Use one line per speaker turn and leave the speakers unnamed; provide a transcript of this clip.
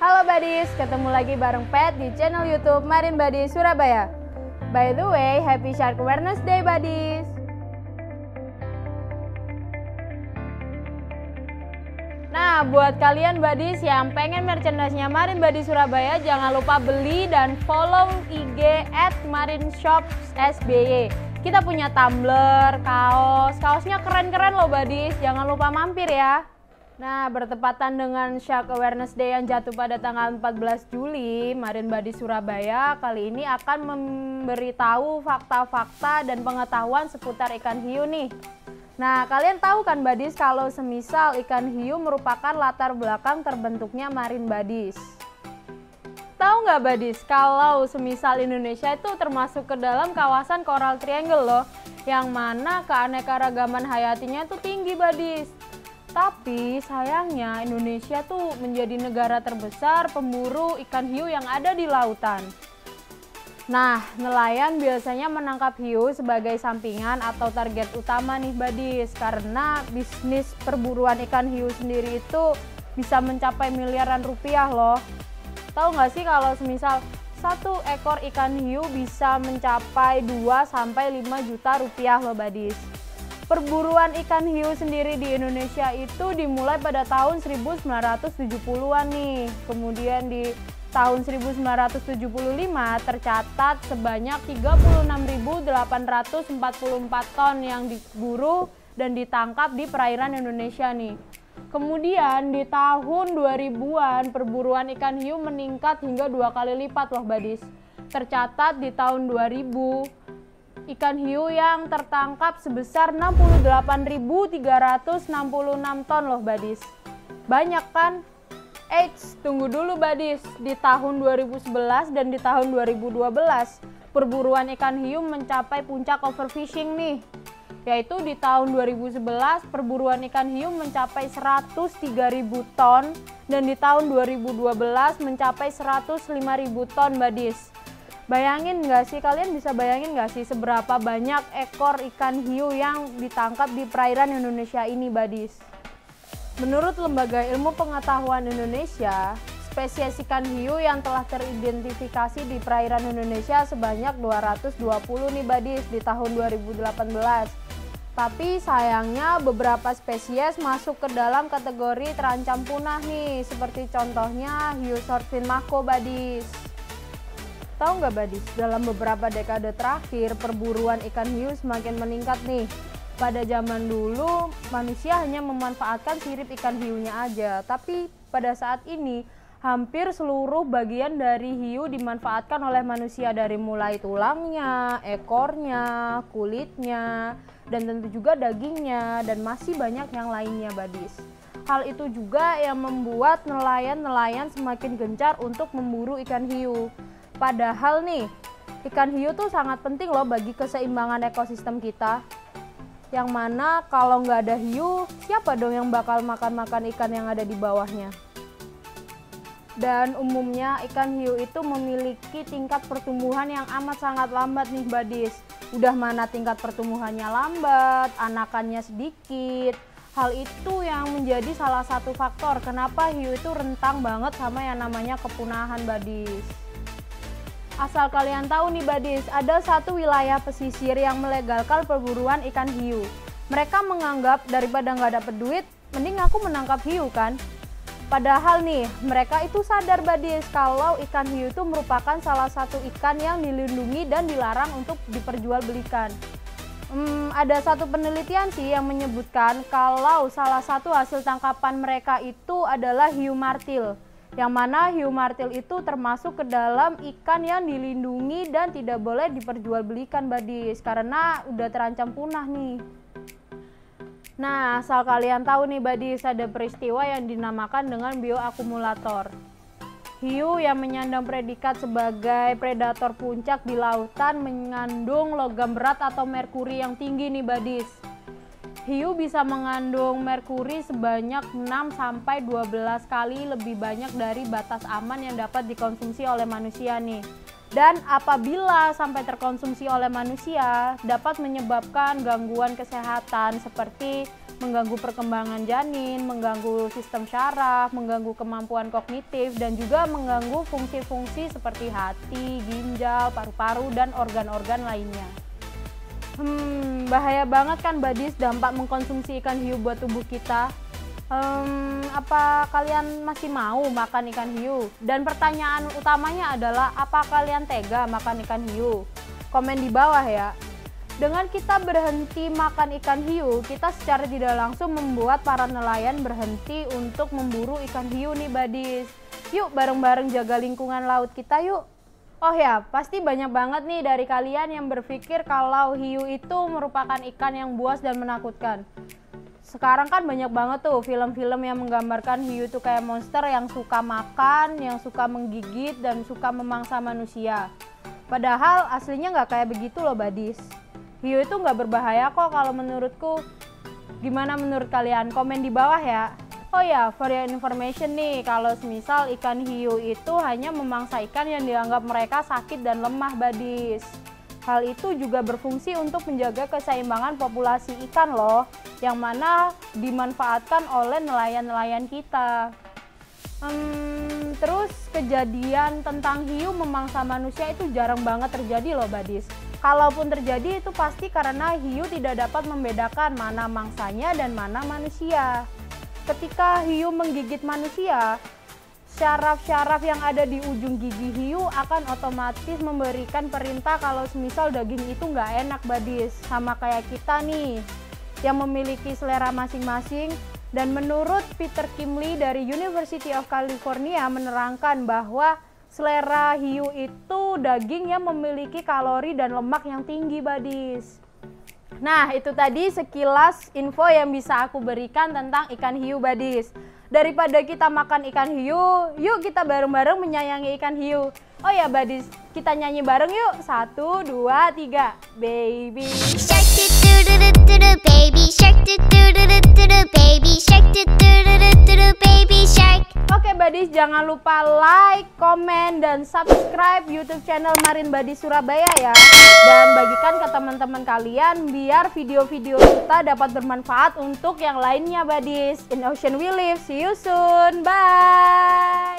Halo Buddies, ketemu lagi bareng Pet di channel YouTube Marine Buddies Surabaya. By the way, Happy Shark Awareness Day Buddies. Nah, buat kalian Buddies yang pengen merchandise-nya Marine Buddies Surabaya, jangan lupa beli dan follow IG @marineshops_sby. Kita punya tumbler, kaosnya keren-keren loh Buddies, jangan lupa mampir ya. Nah, bertepatan dengan Shark Awareness Day yang jatuh pada tanggal 14 Juli, Marine Buddies Surabaya kali ini akan memberitahu fakta-fakta dan pengetahuan seputar ikan hiu nih. Nah, kalian tahu kan Buddies kalau semisal ikan hiu merupakan latar belakang terbentuknya Marine Buddies? Tahu nggak Buddies kalau semisal Indonesia itu termasuk ke dalam kawasan Coral Triangle loh, yang mana keanekaragaman hayatinya itu tinggi Buddies. Tapi sayangnya Indonesia tuh menjadi negara terbesar pemburu ikan hiu yang ada di lautan. Nah, nelayan biasanya menangkap hiu sebagai sampingan atau target utama nih Buddies, karena bisnis perburuan ikan hiu sendiri itu bisa mencapai miliaran rupiah loh. Tahu nggak sih kalau semisal satu ekor ikan hiu bisa mencapai 2-5 juta rupiah loh Buddies. Perburuan ikan hiu sendiri di Indonesia itu dimulai pada tahun 1970-an nih. Kemudian di tahun 1975 tercatat sebanyak 36.844 ton yang diburu dan ditangkap di perairan Indonesia nih. Kemudian di tahun 2000-an perburuan ikan hiu meningkat hingga 2 kali lipat loh Buddies. Tercatat di tahun 2000 ikan hiu yang tertangkap sebesar 68.366 ton loh Buddies. Banyak kan? Eits, tunggu dulu Buddies. Di tahun 2011 dan di tahun 2012 perburuan ikan hiu mencapai puncak overfishing nih. Yaitu di tahun 2011 perburuan ikan hiu mencapai 103.000 ton dan di tahun 2012 mencapai 105.000 ton Buddies. Bayangin nggak sih, kalian bisa bayangin nggak sih seberapa banyak ekor ikan hiu yang ditangkap di perairan Indonesia ini Buddies? Menurut Lembaga Ilmu Pengetahuan Indonesia, spesies ikan hiu yang telah teridentifikasi di perairan Indonesia sebanyak 220 nih Buddies di tahun 2018. Tapi sayangnya beberapa spesies masuk ke dalam kategori terancam punah nih, seperti contohnya hiu swordfin mako Buddies. Tahu nggak Buddies, dalam beberapa dekade terakhir perburuan ikan hiu semakin meningkat nih. Pada zaman dulu manusia hanya memanfaatkan sirip ikan hiunya aja, tapi pada saat ini hampir seluruh bagian dari hiu dimanfaatkan oleh manusia, dari mulai tulangnya, ekornya, kulitnya, dan tentu juga dagingnya, dan masih banyak yang lainnya Buddies. Hal itu juga yang membuat nelayan-nelayan semakin gencar untuk memburu ikan hiu. Padahal nih, ikan hiu tuh sangat penting loh bagi keseimbangan ekosistem kita. Yang mana kalau nggak ada hiu, siapa dong yang bakal makan-makan ikan yang ada di bawahnya? Dan umumnya ikan hiu itu memiliki tingkat pertumbuhan yang amat sangat lambat nih Buddies. Udah mana tingkat pertumbuhannya lambat, anakannya sedikit. Hal itu yang menjadi salah satu faktor kenapa hiu itu rentang banget sama yang namanya kepunahan Buddies. Asal kalian tahu nih Buddies, ada satu wilayah pesisir yang melegalkan perburuan ikan hiu. Mereka menganggap daripada nggak dapet duit, mending aku menangkap hiu kan? Padahal nih, mereka itu sadar Buddies kalau ikan hiu itu merupakan salah satu ikan yang dilindungi dan dilarang untuk diperjualbelikan. Ada satu penelitian sih yang menyebutkan kalau salah satu hasil tangkapan mereka itu adalah hiu martil. Yang mana hiu martil itu termasuk ke dalam ikan yang dilindungi dan tidak boleh diperjualbelikan Buddies, karena udah terancam punah nih. Nah, asal kalian tahu nih Buddies, ada peristiwa yang dinamakan dengan bioakumulator. Hiu yang menyandang predikat sebagai predator puncak di lautan mengandung logam berat atau merkuri yang tinggi nih Buddies. Hiu bisa mengandung merkuri sebanyak 6-12 kali lebih banyak dari batas aman yang dapat dikonsumsi oleh manusia nih. Dan apabila sampai terkonsumsi oleh manusia, dapat menyebabkan gangguan kesehatan seperti mengganggu perkembangan janin, mengganggu sistem syaraf, mengganggu kemampuan kognitif, dan juga mengganggu fungsi-fungsi seperti hati, ginjal, paru-paru, dan organ-organ lainnya. Bahaya banget kan Badis dampak mengkonsumsi ikan hiu buat tubuh kita. Apa kalian masih mau makan ikan hiu? Dan pertanyaan utamanya adalah, apa kalian tega makan ikan hiu? Komen di bawah ya. Dengan kita berhenti makan ikan hiu, kita secara tidak langsung membuat para nelayan berhenti untuk memburu ikan hiu nih Badis. Yuk bareng-bareng jaga lingkungan laut kita yuk. Oh ya, pasti banyak banget nih dari kalian yang berpikir kalau hiu itu merupakan ikan yang buas dan menakutkan. Sekarang kan banyak banget tuh film-film yang menggambarkan hiu itu kayak monster yang suka makan, yang suka menggigit, dan suka memangsa manusia. Padahal aslinya nggak kayak begitu loh Badis. Hiu itu nggak berbahaya kok kalau menurutku. Gimana menurut kalian? Komen di bawah ya. Oh ya, for your information nih, kalau semisal ikan hiu itu hanya memangsa ikan yang dianggap mereka sakit dan lemah Badis. Hal itu juga berfungsi untuk menjaga keseimbangan populasi ikan loh, yang mana dimanfaatkan oleh nelayan-nelayan kita. Terus kejadian tentang hiu memangsa manusia itu jarang banget terjadi loh Badis. Kalaupun terjadi itu pasti karena hiu tidak dapat membedakan mana mangsanya dan mana manusia. Ketika hiu menggigit manusia, syaraf-syaraf yang ada di ujung gigi hiu akan otomatis memberikan perintah kalau semisal daging itu nggak enak Badis. Sama kayak kita nih yang memiliki selera masing-masing. Dan menurut Peter Kimley dari University of California menerangkan bahwa selera hiu itu daging yang memiliki kalori dan lemak yang tinggi Badis. Nah itu tadi sekilas info yang bisa aku berikan tentang ikan hiu Badis. Daripada kita makan ikan hiu, yuk kita bareng-bareng menyayangi ikan hiu. Oh ya Badis, kita nyanyi bareng yuk. 1, 2, 3. Baby
Shark do do do do do do baby shark do do do do do do baby shark do do do do do do baby shark.
Oke Badis, jangan lupa like, komen, dan subscribe YouTube channel Marin Badis Surabaya ya. Dan bagikan ke teman-teman kalian biar video-video kita dapat bermanfaat untuk yang lainnya Badis. In Ocean we live, see you soon, bye.